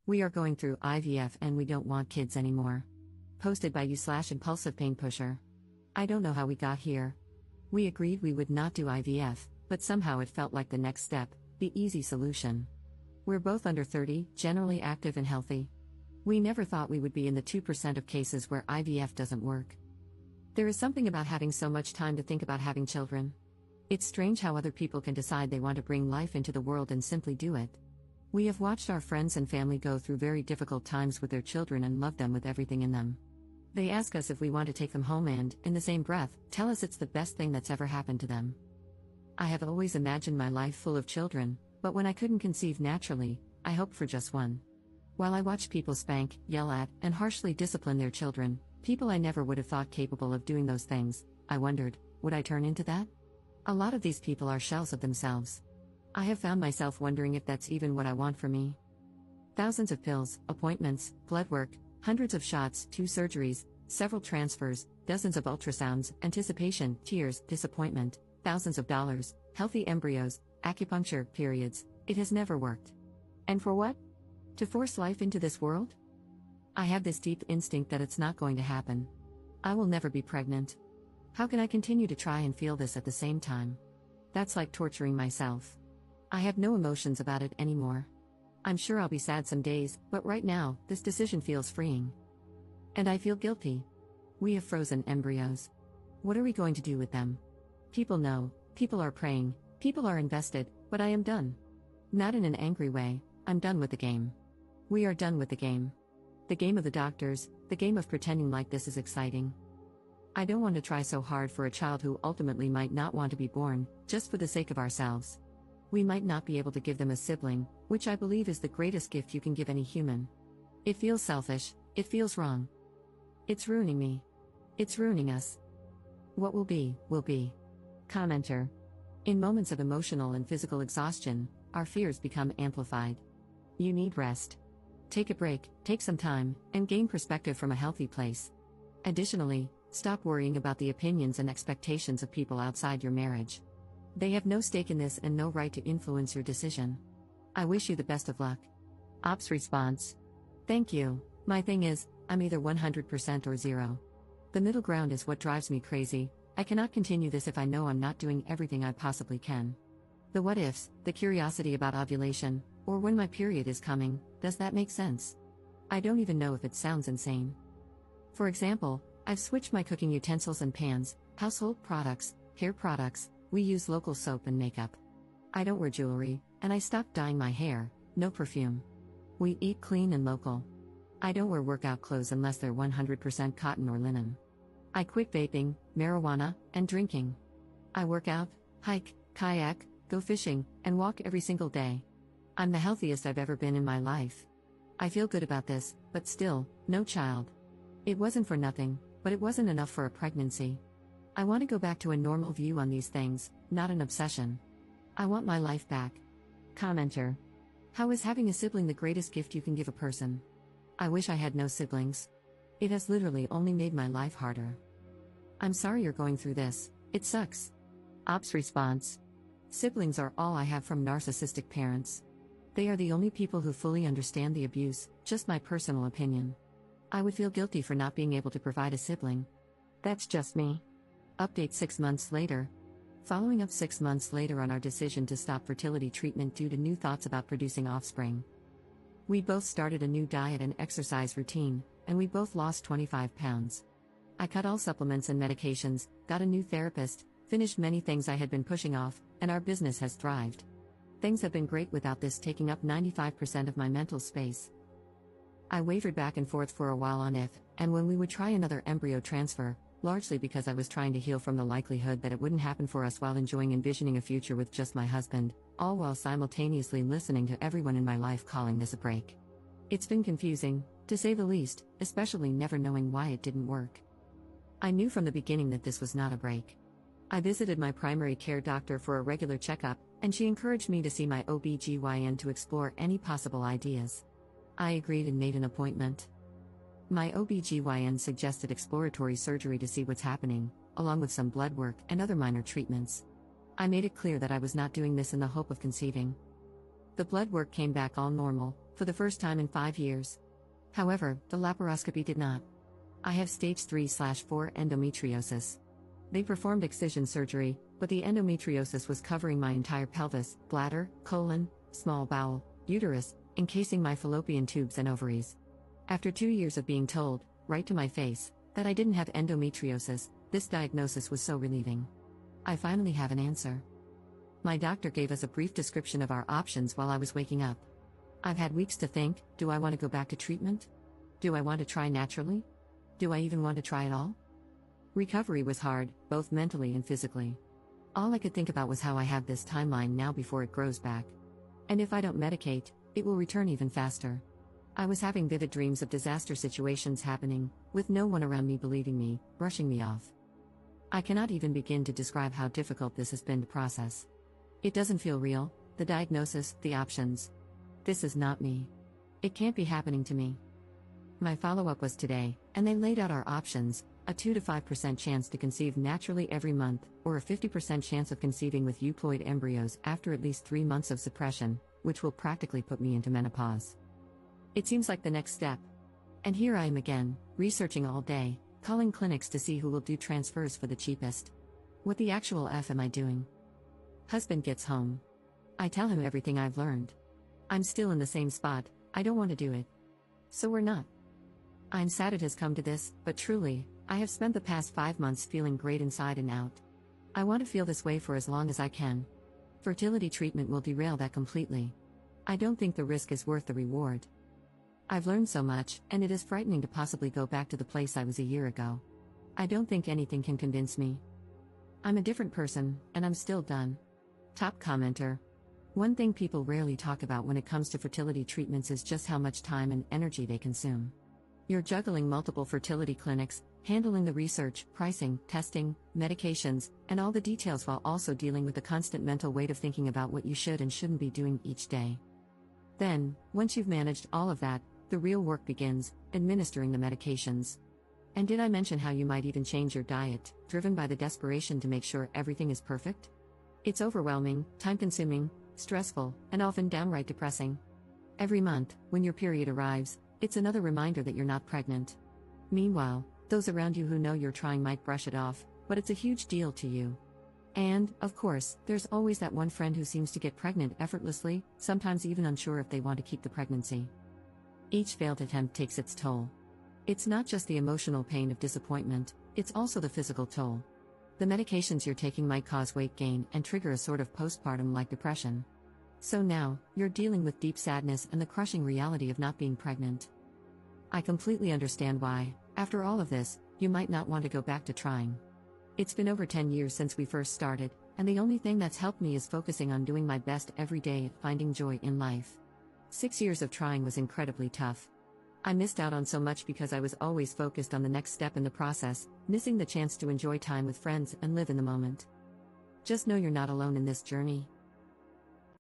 We are going through IVF and we don't want kids anymore. Posted by you/impulsive pain pusher. I don't know how we got here. We agreed we would not do IVF, but somehow it felt like the next step, the easy solution. We're both under 30, generally active and healthy. We never thought we would be in the 2% of cases where IVF doesn't work. There is something about having so much time to think about having children. It's strange how other people can decide they want to bring life into the world and simply do it. We have watched our friends and family go through very difficult times with their children and love them with everything in them. They ask us if we want to take them home and, in the same breath, tell us it's the best thing that's ever happened to them. I have always imagined my life full of children, but when I couldn't conceive naturally, I hoped for just one. While I watched people spank, yell at, and harshly discipline their children, people I never would have thought capable of doing those things, I wondered, would I turn into that? A lot of these people are shells of themselves. I have found myself wondering if that's even what I want for me. Thousands of pills, appointments, blood work, hundreds of shots, 2 surgeries, several transfers, dozens of ultrasounds, anticipation, tears, disappointment, thousands of dollars, healthy embryos, acupuncture, periods. It has never worked. And for what? To force life into this world? I have this deep instinct that it's not going to happen. I will never be pregnant. How can I continue to try and feel this at the same time? That's like torturing myself. I have no emotions about it anymore. I'm sure I'll be sad some days, but right now, this decision feels freeing. And I feel guilty. We have frozen embryos. What are we going to do with them? People know, people are praying, people are invested, but I am done. Not in an angry way, I'm done with the game. We are done with the game. The game of the doctors, the game of pretending like this is exciting. I don't want to try so hard for a child who ultimately might not want to be born, just for the sake of ourselves. We might not be able to give them a sibling, which I believe is the greatest gift you can give any human. It feels selfish, it feels wrong. It's ruining me. It's ruining us. What will be, will be. Commenter. In moments of emotional and physical exhaustion, our fears become amplified. You need rest. Take a break, take some time, and gain perspective from a healthy place. Additionally, stop worrying about the opinions and expectations of people outside your marriage. They have no stake in this and no right to influence your decision. I wish you the best of luck. Ops response. Thank you. My thing is, I'm either 100% or 0. The middle ground is what drives me crazy. I cannot continue this if I know I'm not doing everything I possibly can. The what ifs, the curiosity about ovulation, or when my period is coming, does that make sense? I don't even know if it sounds insane. For example, I've switched my cooking utensils and pans, household products, hair products. We use local soap and makeup. I don't wear jewelry, and I stopped dyeing my hair, no perfume. We eat clean and local. I don't wear workout clothes unless they're 100% cotton or linen. I quit vaping, marijuana, and drinking. I work out, hike, kayak, go fishing, and walk every single day. I'm the healthiest I've ever been in my life. I feel good about this, but still, no child. It wasn't for nothing, but it wasn't enough for a pregnancy. I want to go back to a normal view on these things, not an obsession. I want my life back. Commenter. How is having a sibling the greatest gift you can give a person? I wish I had no siblings. It has literally only made my life harder. I'm sorry you're going through this, it sucks. Ops response. Siblings are all I have from narcissistic parents. They are the only people who fully understand the abuse, just my personal opinion. I would feel guilty for not being able to provide a sibling. That's just me. Update 6 months later. Following up 6 months later on our decision to stop fertility treatment due to new thoughts about producing offspring. We both started a new diet and exercise routine, and we both lost 25 pounds. I cut all supplements and medications, got a new therapist, finished many things I had been pushing off, and our business has thrived. Things have been great without this taking up 95% of my mental space. I wavered back and forth for a while on if, and when we would try another embryo transfer, largely because I was trying to heal from the likelihood that it wouldn't happen for us while envisioning a future with just my husband, all while simultaneously listening to everyone in my life calling this a break. It's been confusing, to say the least, especially never knowing why it didn't work. I knew from the beginning that this was not a break. I visited my primary care doctor for a regular checkup, and she encouraged me to see my OB/GYN to explore any possible ideas. I agreed and made an appointment. My OB/GYN suggested exploratory surgery to see what's happening, along with some blood work and other minor treatments. I made it clear that I was not doing this in the hope of conceiving. The blood work came back all normal, for the first time in 5 years. However, the laparoscopy did not. I have stage 3/4 endometriosis. They performed excision surgery, but the endometriosis was covering my entire pelvis, bladder, colon, small bowel, uterus, encasing my fallopian tubes and ovaries. After 2 years of being told, right to my face, that I didn't have endometriosis, this diagnosis was so relieving. I finally have an answer. My doctor gave us a brief description of our options while I was waking up. I've had weeks to think, do I want to go back to treatment? Do I want to try naturally? Do I even want to try at all? Recovery was hard, both mentally and physically. All I could think about was how I have this timeline now before it grows back. And if I don't medicate, it will return even faster. I was having vivid dreams of disaster situations happening, with no one around me believing me, brushing me off. I cannot even begin to describe how difficult this has been to process. It doesn't feel real, the diagnosis, the options. This is not me. It can't be happening to me. My follow-up was today, and they laid out our options: a 2 to 5% chance to conceive naturally every month, or a 50% chance of conceiving with euploid embryos after at least 3 months of suppression, which will practically put me into menopause. It seems like the next step. And here I am again, researching all day, calling clinics to see who will do transfers for the cheapest. What the actual F am I doing? Husband gets home. I tell him everything I've learned. I'm still in the same spot, I don't want to do it. So we're not. I'm sad it has come to this, but truly, I have spent the past 5 months feeling great inside and out. I want to feel this way for as long as I can. Fertility treatment will derail that completely. I don't think the risk is worth the reward. I've learned so much, and it is frightening to possibly go back to the place I was a year ago. I don't think anything can convince me. I'm a different person, and I'm still done. Top commenter. One thing people rarely talk about when it comes to fertility treatments is just how much time and energy they consume. You're juggling multiple fertility clinics, handling the research, pricing, testing, medications, and all the details while also dealing with the constant mental weight of thinking about what you should and shouldn't be doing each day. Then, once you've managed all of that, the real work begins, administering the medications. And did I mention how you might even change your diet, driven by the desperation to make sure everything is perfect? It's overwhelming, time-consuming, stressful, and often downright depressing. Every month, when your period arrives, it's another reminder that you're not pregnant. Meanwhile, those around you who know you're trying might brush it off, but it's a huge deal to you. And, of course, there's always that one friend who seems to get pregnant effortlessly, sometimes even unsure if they want to keep the pregnancy. Each failed attempt takes its toll. It's not just the emotional pain of disappointment, it's also the physical toll. The medications you're taking might cause weight gain and trigger a sort of postpartum-like depression. So now, you're dealing with deep sadness and the crushing reality of not being pregnant. I completely understand why, after all of this, you might not want to go back to trying. It's been over 10 years since we first started, and the only thing that's helped me is focusing on doing my best every day at finding joy in life. 6 years of trying was incredibly tough. I missed out on so much because I was always focused on the next step in the process, missing the chance to enjoy time with friends and live in the moment. Just know you're not alone in this journey.